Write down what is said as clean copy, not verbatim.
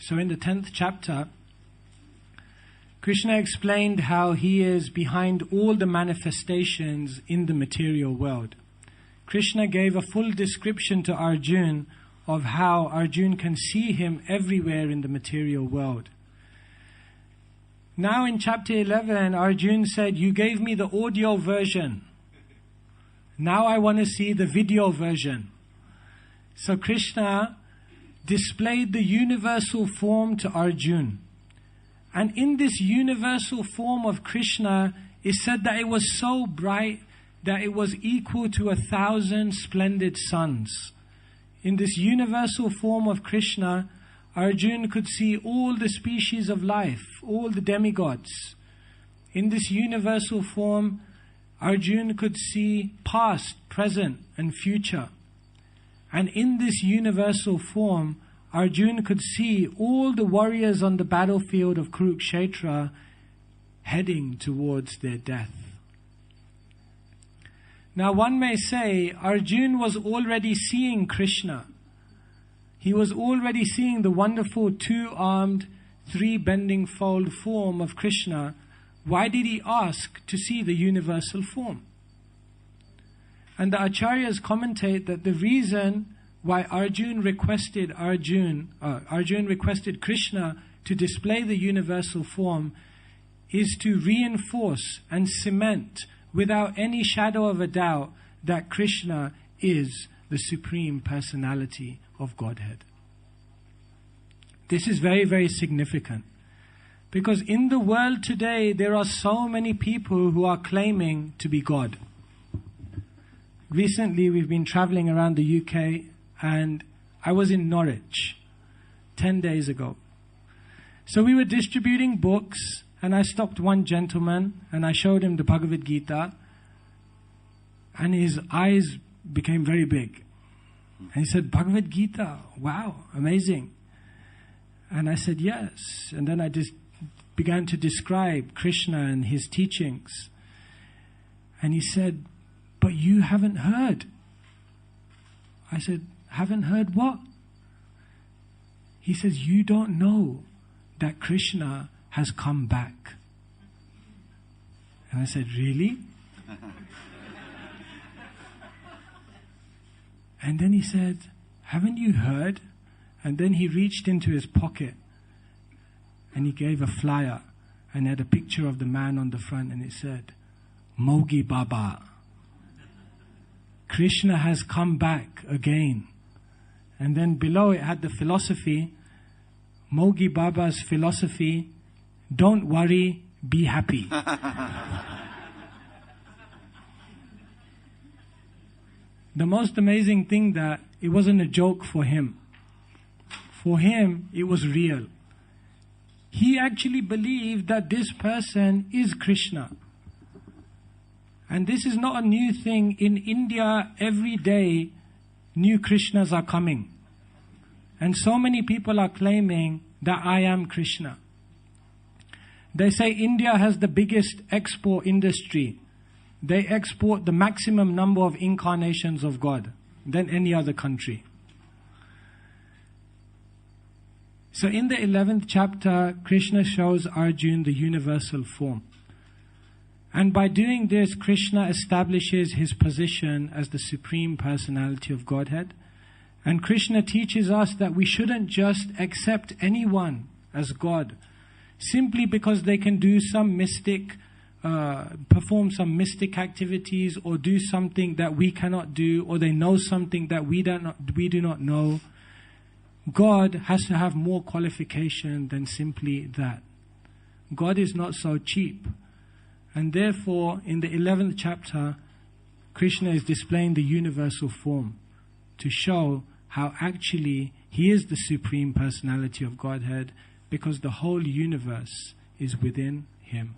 So in the 10th chapter, Krishna explained how he is behind all the manifestations in the material world. Krishna gave a full description to Arjuna of how Arjuna can see him everywhere in the material world. Now in chapter 11, Arjuna said, "You gave me the audio version. Now I want to see the video version." So Krishna displayed the universal form to Arjuna. And in this universal form of Krishna, it said that it was so bright that it was equal to 1,000 splendid suns. In this universal form of Krishna, Arjuna could see all the species of life, all the demigods. In this universal form, Arjuna could see past, present and future. And in this universal form, Arjuna could see all the warriors on the battlefield of Kurukshetra heading towards their death. Now one may say, Arjuna was already seeing Krishna. He was already seeing the wonderful two-armed, three-bending fold form of Krishna. Why did he ask to see the universal form? And the Acharyas commentate that the reason why Arjuna requested Krishna to display the universal form is to reinforce and cement without any shadow of a doubt that Krishna is the Supreme Personality of Godhead. This is very, very significant, because in the world today there are so many people who are claiming to be God. Recently we've been traveling around the UK, and I was in Norwich 10 days ago. So we were distributing books, and I stopped one gentleman and I showed him the Bhagavad Gita, and his eyes became very big. And he said, "Bhagavad Gita, wow, amazing." And I said, "Yes." And then I just began to describe Krishna and his teachings. And he said, "But you haven't heard." I said, "Haven't heard what?" He says, "You don't know that Krishna has come back." And I said, "Really?" And then he said, "Haven't you heard?" And then he reached into his pocket and he gave a flyer and had a picture of the man on the front, and it said, "Mogi Baba. Krishna has come back again." And then below it had the philosophy, Mogi Baba's philosophy: don't worry, be happy. The most amazing thing that it wasn't a joke for him. For him, it was real. He actually believed that this person is Krishna. And this is not a new thing. In India, every day, new Krishnas are coming. And so many people are claiming that I am Krishna. They say India has the biggest export industry. They export the maximum number of incarnations of God than any other country. So in the 11th chapter, Krishna shows Arjuna the universal form. And by doing this, Krishna establishes his position as the Supreme Personality of Godhead. And Krishna teaches us that we shouldn't just accept anyone as God simply because they can do some mystic, perform some mystic activities, or do something that we cannot do, or they know something that we do not know. God has to have more qualification than simply that. God is not so cheap. And therefore, in the 11th chapter, Krishna is displaying the universal form to show how actually he is the Supreme Personality of Godhead, because the whole universe is within him.